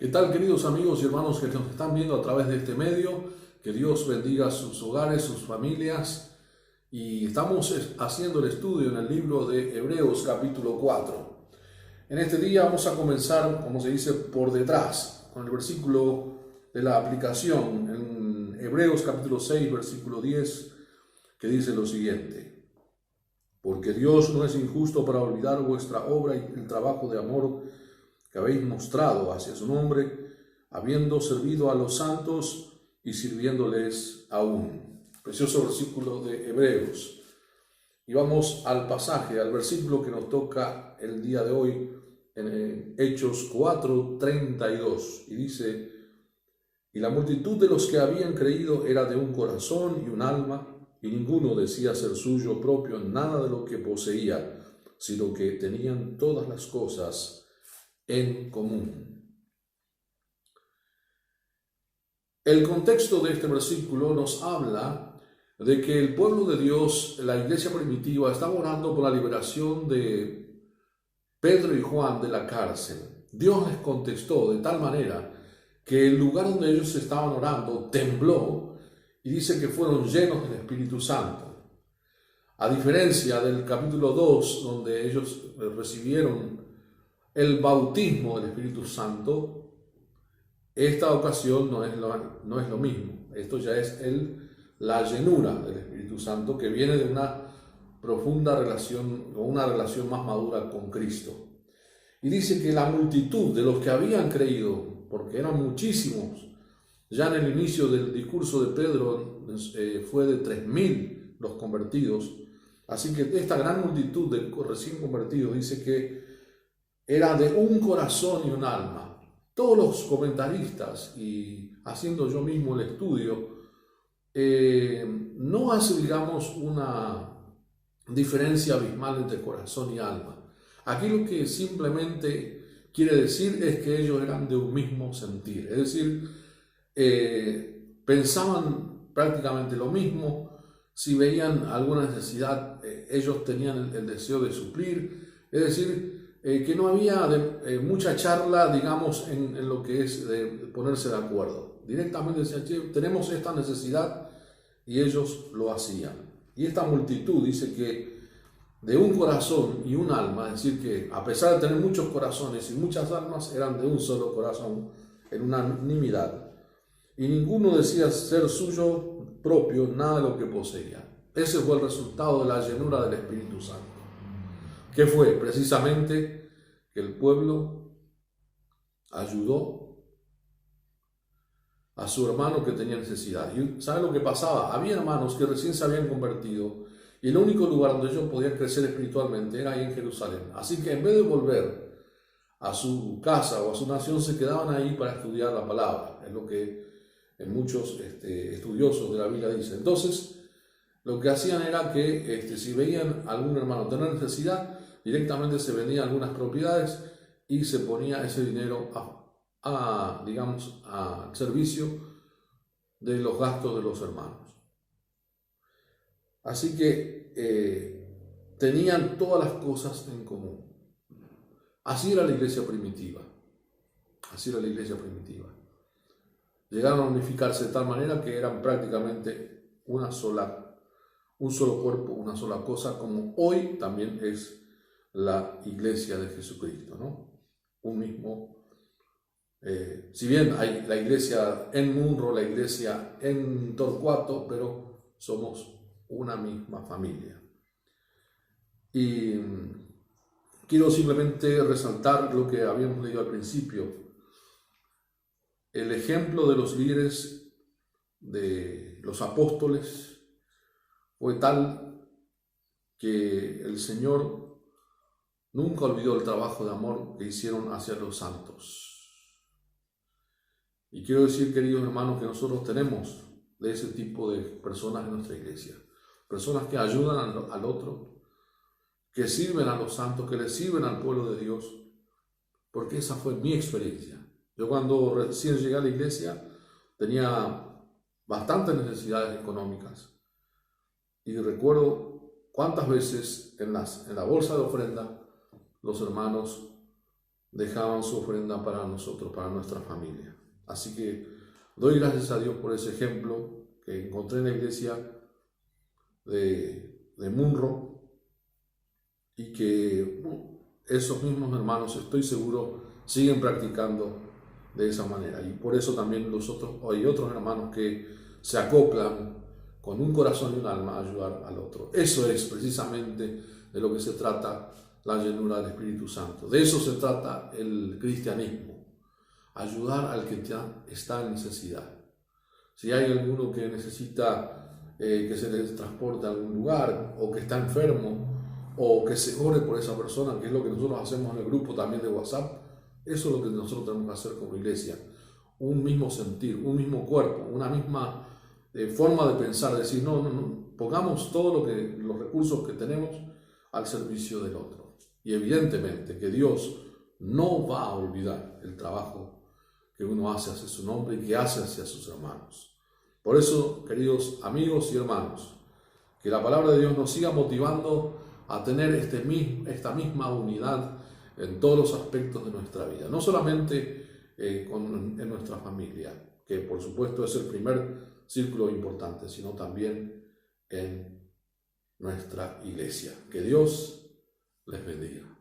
¿Qué tal, queridos amigos y hermanos que nos están viendo a través de este medio? Que Dios bendiga sus hogares, sus familias. Y estamos haciendo el estudio en el libro de Hebreos capítulo 4. En este día vamos a comenzar, como se dice, por detrás, con el versículo de la aplicación en Hebreos capítulo 6, versículo 10, que dice lo siguiente: Porque Dios no es injusto para olvidar vuestra obra y el trabajo de amor que habéis mostrado hacia su nombre, habiendo servido a los santos y sirviéndoles aún. Precioso versículo de Hebreos. Y vamos al pasaje, al versículo que nos toca el día de hoy, en Hechos 4:32. Y dice: Y la multitud de los que habían creído era de un corazón y un alma, y ninguno decía ser suyo propio nada de lo que poseía, sino que tenían todas las cosas en común. El contexto de este versículo nos habla de que el pueblo de Dios, la iglesia primitiva, estaba orando por la liberación de Pedro y Juan de la cárcel. Dios les contestó de tal manera que el lugar donde ellos estaban orando tembló, y dice que fueron llenos del Espíritu Santo. A diferencia del capítulo 2, donde ellos recibieron el bautismo del Espíritu Santo, esta ocasión no es lo mismo. Esto ya es la llenura del Espíritu Santo, que viene de una profunda relación o una relación más madura con Cristo. Y dice que la multitud de los que habían creído, porque eran muchísimos, ya en el inicio del discurso de Pedro fue de 3.000 los convertidos, así que esta gran multitud de recién convertidos dice que era de un corazón y un alma. Todos los comentaristas, y haciendo yo mismo el estudio, no hace, digamos, una diferencia abismal entre corazón y alma. Aquí lo que simplemente quiere decir es que ellos eran de un mismo sentir, es decir, pensaban prácticamente lo mismo. Si veían alguna necesidad, ellos tenían el deseo de suplir, es decir, que no había mucha charla, digamos, en lo que es de ponerse de acuerdo. Directamente decían: che, tenemos esta necesidad, y ellos lo hacían. Y esta multitud dice que de un corazón y un alma, es decir, que a pesar de tener muchos corazones y muchas almas, eran de un solo corazón, en unanimidad. Y ninguno decía ser suyo propio nada de lo que poseía. Ese fue el resultado de la llenura del Espíritu Santo. ¿Qué fue? Precisamente que el pueblo ayudó a su hermano que tenía necesidad. ¿Y sabe lo que pasaba? Había hermanos que recién se habían convertido, y el único lugar donde ellos podían crecer espiritualmente era ahí en Jerusalén. Así que en vez de volver a su casa o a su nación, se quedaban ahí para estudiar la palabra. Es lo que muchos estudiosos de la Biblia dicen. Entonces, lo que hacían era que si veían a algún hermano tener necesidad, directamente se vendían algunas propiedades y se ponía ese dinero digamos, al servicio de los gastos de los hermanos. Así que tenían todas las cosas en común. Así era la iglesia primitiva. Así era la iglesia primitiva. Llegaron a unificarse de tal manera que eran prácticamente un solo cuerpo, una sola cosa, como hoy también es la iglesia de Jesucristo, ¿no? Un mismo, si bien hay la iglesia en Munro, la iglesia en Torcuato, pero somos una misma familia. Y quiero simplemente resaltar lo que habíamos leído al principio. El ejemplo de los líderes, de los apóstoles, fue tal que el Señor nunca olvidó el trabajo de amor que hicieron hacia los santos. Y quiero decir, queridos hermanos, que nosotros tenemos de ese tipo de personas en nuestra iglesia. Personas que ayudan al otro, que sirven a los santos, que le sirven al pueblo de Dios, porque esa fue mi experiencia. Yo cuando recién llegué a la iglesia tenía bastantes necesidades económicas, y recuerdo cuántas veces en la bolsa de ofrenda los hermanos dejaban su ofrenda para nosotros, para nuestra familia. Así que doy gracias a Dios por ese ejemplo que encontré en la iglesia de Munro, y que esos mismos hermanos, estoy seguro, siguen practicando de esa manera. Y por eso también hay otros hermanos que se acoplan con un corazón y un alma a ayudar al otro. Eso es precisamente de lo que se trata la llenura del Espíritu Santo. De eso se trata el cristianismo: ayudar al que ya está en necesidad. Si hay alguno que necesita que se le transporte a algún lugar, o que está enfermo, o que se ore por esa persona, que es lo que nosotros hacemos en el grupo también de WhatsApp, eso es lo que nosotros tenemos que hacer como iglesia. Un mismo sentir, un mismo cuerpo, una misma forma de pensar, decir, no, pongamos todos los recursos que tenemos al servicio del otro. Y evidentemente que Dios no va a olvidar el trabajo que uno hace hacia su nombre y que hace hacia sus hermanos. Por eso, queridos amigos y hermanos, que la palabra de Dios nos siga motivando a tener esta misma unidad en todos los aspectos de nuestra vida, no solamente en nuestra familia, que por supuesto es el primer círculo importante, sino también en nuestra iglesia. Que Dios les bendiga.